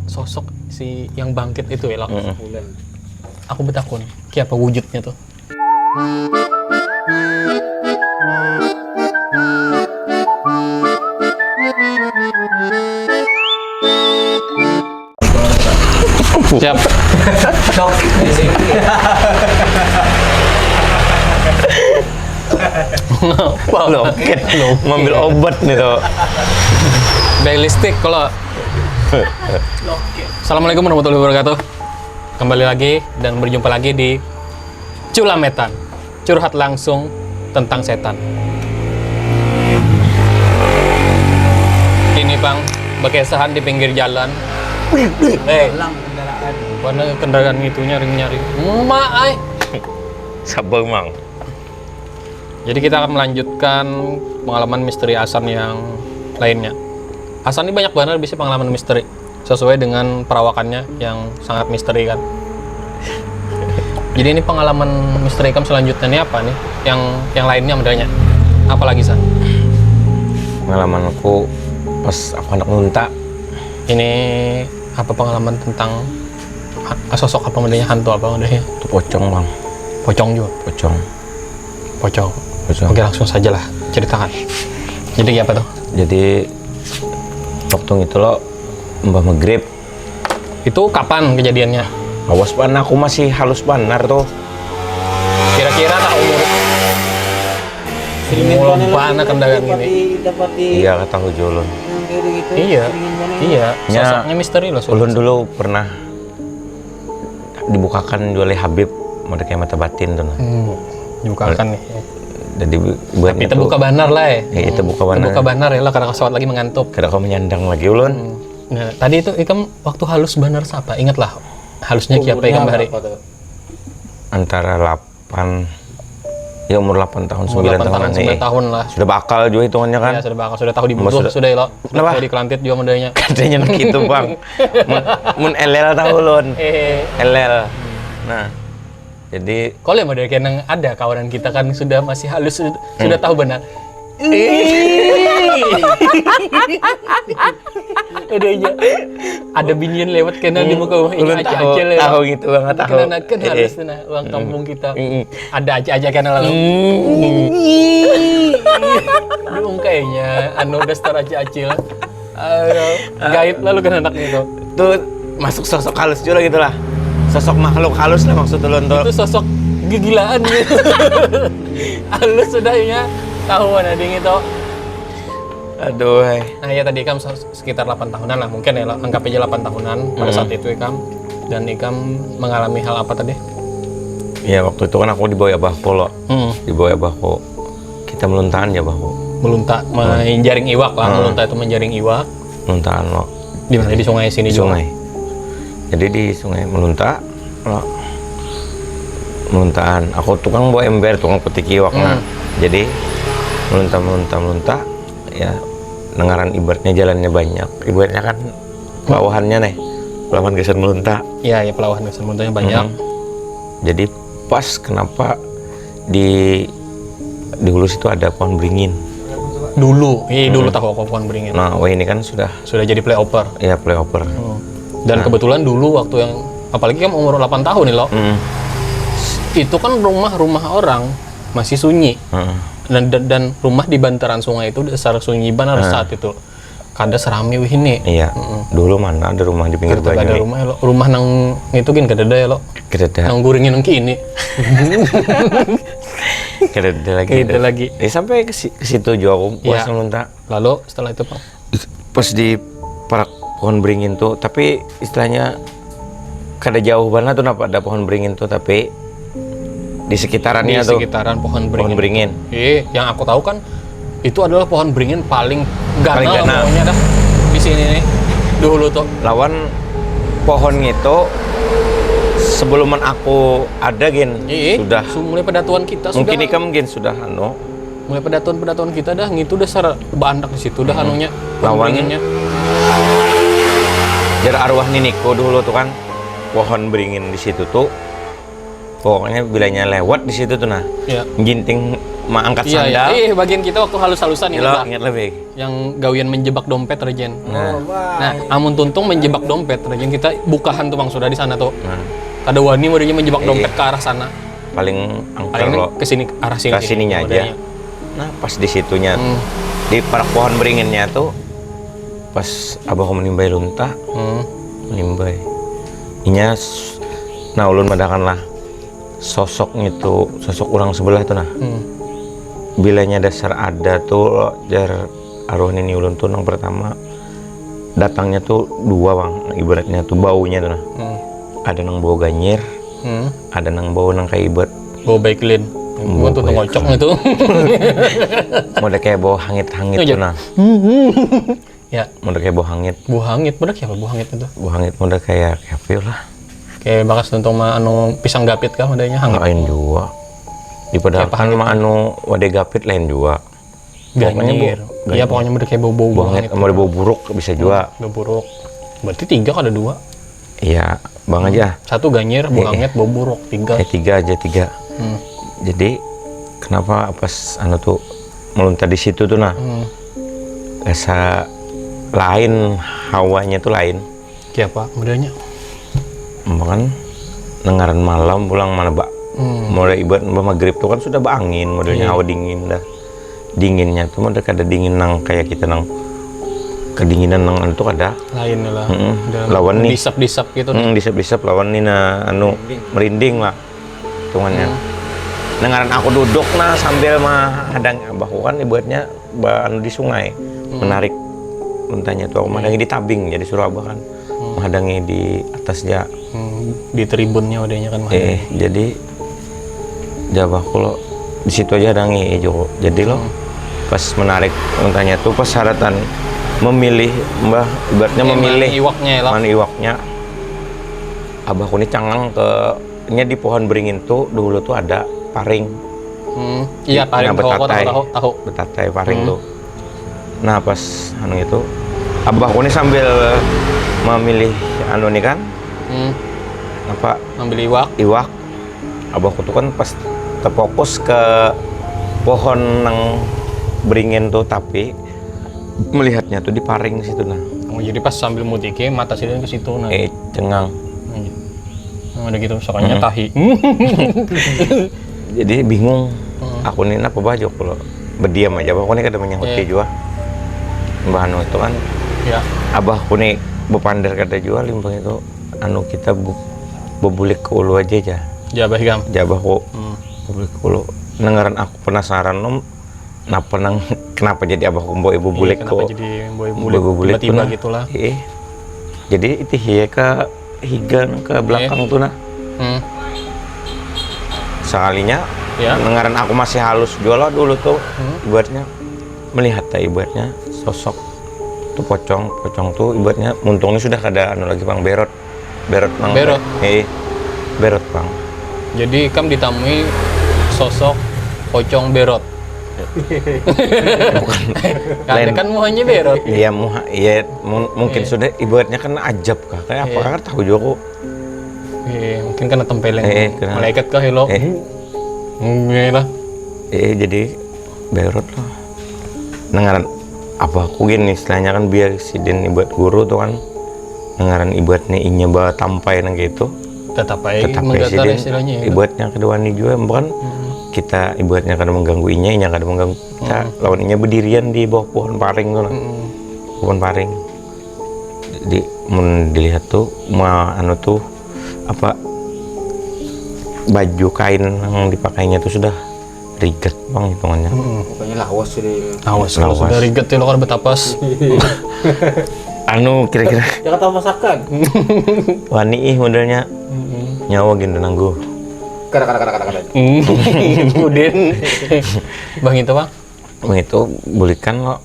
sosok si yang bangkit itu ya, aku betakun, kayak apa wujudnya tuh? Siap. Loket, ngambil obat nih tuh. Realistik kalau. Assalamualaikum warahmatullahi wabarakatuh. Kembali lagi dan berjumpa lagi di Culametan, curhat langsung tentang setan. Ini Bang, bekesahan di pinggir jalan. Mana kendaraan itu nyari-nyari. Emak ay. Sabar Mang. Jadi kita akan melanjutkan pengalaman misteri Hasan yang lainnya. Hasan ini banyak banget bisa pengalaman misteri sesuai dengan perawakannya yang sangat misteri kan. Jadi ini pengalaman misteri kamu selanjutnya ini apa nih? Yang lainnya modelnya. Apalagi San? Pengalaman aku pas aku anak unta. Ini apa pengalaman tentang sosok apa modelnya, hantu apa modelnya? Itu pocong Bang. Pocong juga. Pocong. Oke, langsung saja lah ceritakan. Jadi apa tuh? Jadi waktu itu lo Mbah Maghrib. Itu kapan kejadiannya? Awas pan, aku masih halus banar tuh. Kira-kira tak umur mana kendaraan gini? Iya kata Hujulun. Iya. Sosoknya misteri loh. Ulun dulu pernah dibukakan oleh Habib mode kayak mata batin tuh. Dibukakan nih. Jadi buat tapi itu buka banar lah ya. Itu buka banar. Buka banar ya lah karena pesawat lagi mengantuk. Karena kau menyandang lagi Ulun. Nah, tadi itu ikam waktu halus banar siapa? Ingatlah. Halusnya siapa ikam hari? Antara 8 ya umur 8 tahun, 9 tahunan nih. 9 tahun lah. Sudah bakal juga hitungannya kan? Iya, sudah bakal, sudah tahu dibunuh, sudah ya lo. Sudah tahu dikelantit juga modalnya. Katanya gitu Bang. Mun LL tahu Ulun. LL. Nah, jadi kalau yang model kayak ada kawanan kita kan sudah masih halus, sudah tahu benar. Ada binian lewat kena di muka rumah ini aja lewat. Tahu gitu banget tahu. Kena kan harus nah uang kampung kita. Ada aja kena lalu. Dong kayaknya anu dasar aja acil. Gaib lalu kan anak itu. Tuh masuk sosok halus juga gitu lah. Sosok makhluk halus lah maksud Ulun tuh. Itu sosok kegilaan gitu. Halus sudahnya tahuan ada itu. Aduh. Nah ya tadi Ikam sekitar 8 tahunan lah mungkin ya, anggap aja 8 tahunan pada saat itu Ikam. Dan Ikam mengalami hal apa tadi? Ya waktu itu kan aku dibawa Abahku loh. Dibawa Abahku. Kita meluntaan ya Abahku. Melunta, menjaring iwak lah. Melunta itu menjaring iwak. Meluntaan lo. Di mana? Di sungai sini di juga? Sungai. Jadi di sungai melunta lo. Meluntaan. Aku tukang bawa ember, tukang petik iwak. Jadi melunta ya dengaran ibaratnya jalannya banyak, ibaratnya kan pelawahannya nih pelawahan geser melunta. Iya pelawahan geser meluntanya banyak. Jadi pas kenapa di hulu situ ada pohon beringin dulu tahu pohon beringin. Nah ini kan sudah jadi playoper. Iya playoper. Dan kebetulan dulu waktu yang apalagi kan umur 8 tahun nih lo. Itu kan rumah orang masih sunyi. Dan rumah di bantaran sungai itu dasar sunyi benar saat itu. Kada serami wih ini. Iya. Dulu mana ada rumah di pinggir banyu. Ada rumah ya lo. Rumah nang itu kan kada ada ya lo. Kada ada. Nang guringin nang kini. Kada ada lagi. Ada lagi. Sampai ke situ juga aku puas melunta. Lalu setelah itu Pak? Pas di parak pohon beringin tuh, tapi istilahnya kada jauh banget tuh napa ada pohon beringin tuh, tapi di sekitarannya tuh. Di sekitaran pohon beringin. Pohon beringin. Yang aku tahu kan itu adalah pohon beringin paling ganal pokoknya dah di sini nih dulu tuh. Lawan pohon itu sebelum aku ada sudah mulai pedatuan kita mungkin sudah. Mungkin sudah mulai pedatuan kita dah gitu dasar bandak di situ dah anunya lawan beringinnya. Jar arwah niniku dulu tuh kan pohon beringin di situ tuh pokoknya bilanya lewat di situ tuh nah. Iya. Ginting angkat Iya, sandal. iya. Bagian kita waktu halus-halusan ini lah. Ingat lebih. Yang gawian menjebak dompet Rejen. Nah, Nah, amun tuntung menjebak dompet Rejen kita bukahan tuh Bang sudah di sana tuh. nah, Ada wani modenya menjebak dompet ke arah sana. paling angker Paling lo ke sini arah sini. ke sininya aja. Nah, pas di situnya di parak pohon beringinnya tuh pas abah menimbai lunta, menimbai. Inya nah ulun madakan lah sosoknya tuh sosok orang sebelah tuh nah. Bilanya dasar ada tuh jar arwah nini ulun tuh yang pertama datangnya tuh dua Bang, ibaratnya tuh baunya tuh nah. Ada nang bau ganyir, ada nang bau nang kayak ibat Bau baik lin. Gua tuh ngocok itu. mode kayak bau hangit-hangit tuh nah. Ya, Mode kayak bau hangit. bau hangit, bener ya bau hangit itu. Bau hangit mode kayak feel lah. Kayak bakas tuntung mah anu pisang gapit kah modenya hangit. Lain juga. Di padahal kan mah anu wade gapit lain juga. Ganyir. Iya pokoknya bener kayak bau-bau Bau hangit sama bau buruk bisa juga. Bau buruk. Berarti 3 kan ada 2. Iya, Bang aja. 1 ganyir, bau hangit, bau buruk. 3. 3 aja 3. Jadi kenapa pas anu tuh meluntar di situ tuh nah. Rasa lain hawanya tuh lain. Kayak apa modelnya? Kan nengaran malam pulang mana Mbak. Mulai ibarat maghrib tuh kan sudah angin modelnya hawa dingin dah. Dinginnya tuh ada kada dingin nang kayak kita nang kedinginan nang anu tuh ada Lain lah. Lawan nih disap-disap gitu. disap-disap lawan nih nah anu merinding lah hitungannya. Nengaran aku duduk nah sambil mah hadang abahku kan ibaratnya anu di sungai menarik untanya tuh aku madangi di tabing jadi suruh abah kan menghadangi di atasnya Di tribunnya wadahnya kan. Jadi jabahku lo di situ aja hadangi Joko. Jadi lo pas menarik untanya tuh pas syaratan memilih mbah ibaratnya memilih mana iwaknya abahku ini cangang ke nya di pohon beringin tuh dulu tuh ada paring. Iya paring tahu. Betatai paring tuh. Nah pas anu itu abahku ini sambil memilih anu nih kan apa ambil iwak abahku tuh kan pas terfokus ke pohon nang beringin tuh tapi melihatnya tuh di paring situ nah. Oh jadi pas sambil mutike mata sidin ke situ nah. Cengang. Ada gitu soalnya tahi. Jadi bingung. Aku nih apa baju kalau berdiam aja abahku nih kada menyahuti juga. Mbah anu itu kan. Ya. Abahku nih bepandar kada jual limbang itu anu kita bebulik ke ulu aja. Jabah gam. Jabahku bebulik ke ulu. Nengaran aku penasaran kenapa jadi abahku bawa ibu bulik kok. Kenapa jadi bawa bulik tiba-tiba gitulah. Jadi itu ke higan ke belakang tuh nah. Sekalinya nengaran aku masih halus jual dulu tuh ibaratnya melihat ibaratnya sosok tuh pocong tuh ibaratnya muntungnya sudah kada anu lagi Bang berot Bang. Berot Bang. Jadi Kam ditamui sosok pocong berot. Bukan. Karena kan muhanya berot. Iya mungkin sudah ibaratnya kan ajab kah kayak apa kan tahu juga kok. Mungkin kan tempelin malaikat kah lo. Lah. Jadi berot loh. Nengaran apa aku gini istilahnya kan biar sidin ibarat guru tuh kan nengaran ibaratnya inya bawa tampai nang gitu tetap aja menggatar istilahnya ibaratnya kedua nih juga bukan kita ibaratnya kada mengganggu inya kada mengganggu kita lawan inya berdirian di bawah pohon paring tuh pohon paring jadi mun dilihat tuh anu tuh apa baju kain yang dipakainya tuh sudah riget Bang hitungannya. Pokoknya lawas sudah riget ya lo kan betapas. Anu kira-kira ya kata masakan. wani modelnya nyawa gini nanggu. Kada. Udin. Bang itu Bang. Bang itu bulikan lo.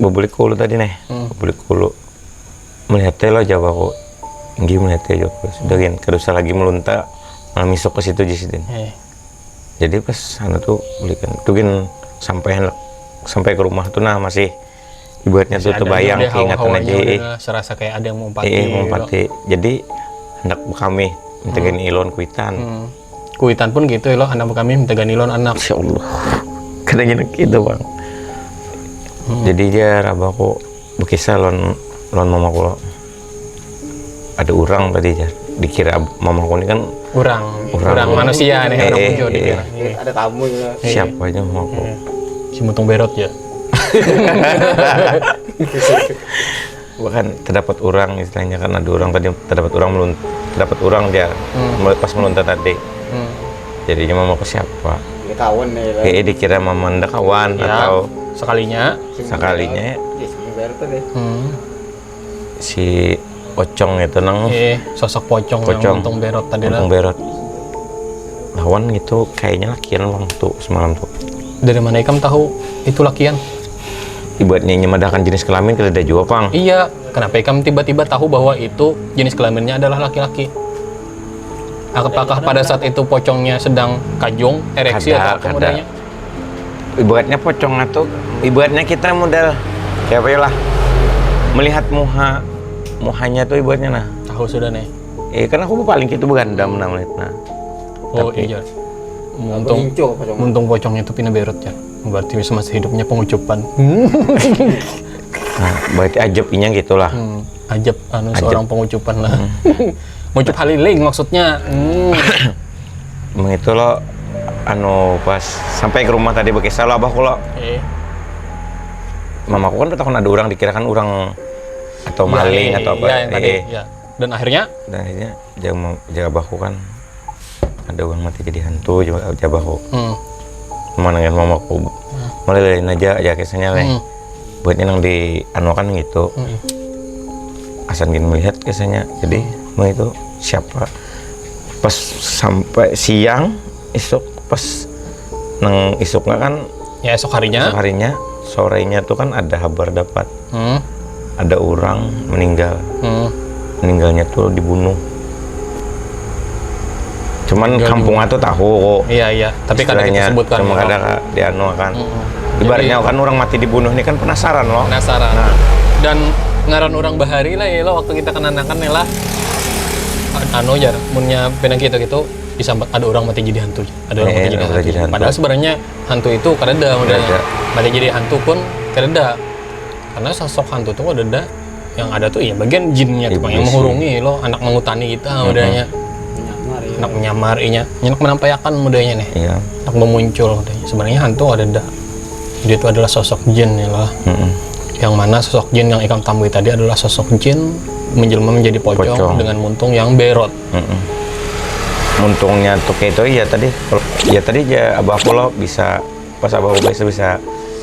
Bebulik kulu tadi nih. Bebulik kulu. Melihatnya lo jawab kok. Nggih melihatnya jawab. Sudah gini kerusa lagi melunta malah misok ke situ jisidin. Jadi pas anu tuh bulikan tuh gini sampai ke rumah tuh nah masih ibaratnya tuh terbayang keingatan aja serasa kayak ada yang mau empati jadi hendak kami mentegin ilon kuitan Kuitan pun gitu ya lo, anak kami minta ganilon anak. Masya Allah. Kadang gitu bang. Jadi dia abahku berkisah lon mamaku lo. Ada orang tadi ya. Dikira mamaku ini kan Urang manusia nih, orang hijau dikira. Ada tamu ya. siapa aja mamaku. Si mutung berot ya. Bahkan terdapat orang istilahnya kan ada orang tadi terdapat orang dia pas meluntar tadi. Jadinya mamaku siapa? Dia kawan nih. Kayak dikira mama ndak kawan Ya, atau sekalinya. sekalinya Ya sini baru tuh deh. si Ocong itu nang Sosok pocong yang mutung berot tadi lah. untung berot. Lawan gitu kayaknya lakian bang tuh semalam tuh. Dari mana ikam tahu itu lakian? Ibaratnya nyemadahkan jenis kelamin ke lidah juga pang. Iya, kenapa ikam tiba-tiba tahu bahwa itu jenis kelaminnya adalah laki-laki? Apakah pada saat itu pocongnya sedang kajung, ereksi atau apa modalnya? Ibaratnya pocong atau ibaratnya kita modal kayak apa ya lah melihat muhanya tuh ibaratnya nah. Tahu sudah nih. Kan aku paling gitu bergandam nah melihat nah. Oh iya. Muntung pocongnya itu pindah berot ya. Berarti semasa hidupnya pengucupan. Nah, berarti ajabnya gitulah. Ajab seorang pengucupan lah. Mengucup haliling maksudnya. Emang itu lo pas sampai ke rumah tadi berkisah lo abahku lo. Mamaku kan takut ada orang dikirakan orang atau maling atau apa. Iya, yang tadi. Ya. Dan akhirnya jaga abahku kan ada orang mati jadi hantu jaga abahku. Mana dengan mamaku mulai lain aja kisahnya leh. Buatnya nang di kan gitu. Asan gini melihat kisahnya. Jadi mau itu siapa? Pas sampai siang isuk pas nang isuknya kan ya esok harinya sorenya tuh kan ada kabar dapat ada orang meninggal. Meninggalnya tuh dibunuh. Cuman kampungnya tuh tahu kok. Iya. Tapi kadang disebutkan. Cuma kadang di kan. Ibaratnya kan orang mati dibunuh ini kan penasaran loh. Penasaran. Nah. Dan ngaran orang bahari lah ya lo waktu kita kenanakan nih lah. Jar, munnya penang gitu bisa ada orang mati jadi hantu. Ada orang mati jadi hantu. Padahal sebenarnya hantu itu kareda modalnya. Mati jadi hantu pun kareda. Karena sosok hantu tuh ada yang ada tuh ya bagian jinnya tuh yang menghurungi lo, anak mengutani kita modalnya. Anak menyamar nyenak menampayakan modalnya nih. Iya. Anak memuncul modalnya. Sebenarnya hantu ada dia itu adalah sosok jin ya lah. Yang mana sosok jin yang ikam tambui tadi adalah sosok jin menjelma menjadi pocong dengan muntung yang berot. Muntungnya tuh kayak itu ya tadi aja abahku lo bisa pas abahku bisa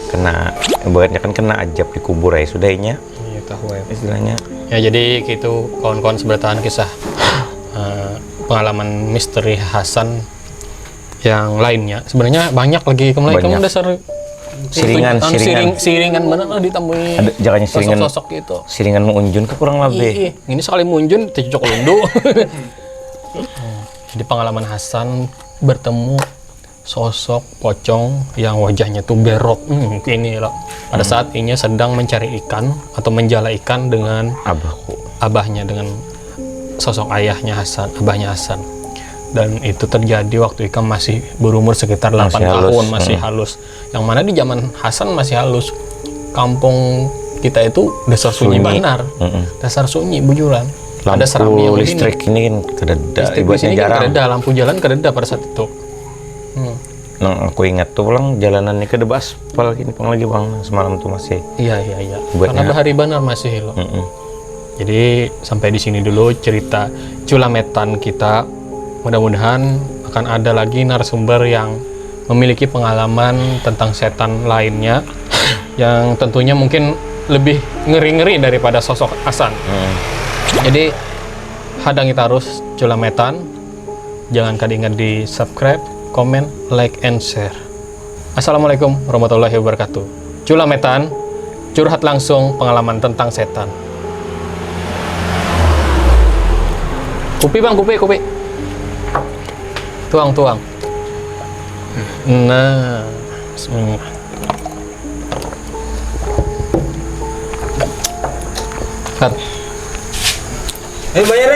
kena ibaratnya kan kena ajab di kubur ya sudahnya. Iya tahu ya. Istilahnya. Ya jadi gitu kawan-kawan sebertahan kisah pengalaman misteri Hasan yang lainnya. Sebenarnya banyak lagi kamu dasar siringan mana lah ditambahin. Ada jangannya siringan sosok gitu. Siringan mengunjun ke kurang lebih. Ini sekali munjun cocok lundu. Jadi pengalaman Hasan bertemu sosok pocong yang wajahnya tuh berok ini loh. Pada saat ini sedang mencari ikan atau menjala ikan dengan abahnya dengan sosok ayahnya Hasan, abahnya Hasan. Dan itu terjadi waktu Ikam masih berumur sekitar 8 tahun, masih halus. Yang mana di zaman Hasan masih halus. Kampung kita itu dasar sunyi benar. Dasar sunyi bujuran. Ada serambi yang listrik ini kan kededa, ibaratnya jarang. Kededa, lampu jalan kededa pada saat itu. Nah, aku ingat tuh pulang jalanan ini kedeba aspal gini lagi bang semalam tuh masih. Iya. Karena bahari benar masih loh. Jadi sampai di sini dulu cerita culametan kita. Mudah-mudahan akan ada lagi narasumber yang memiliki pengalaman tentang setan lainnya yang tentunya mungkin lebih ngeri-ngeri daripada sosok Hasan. Jadi hadangi terus culametan. Jangan kadang di subscribe, comment, like, and share. Assalamualaikum warahmatullahi wabarakatuh. Culametan, curhat langsung pengalaman tentang setan. Kupi bang, kupi. Tuang. Nah, bismillah. Cut. Bayar.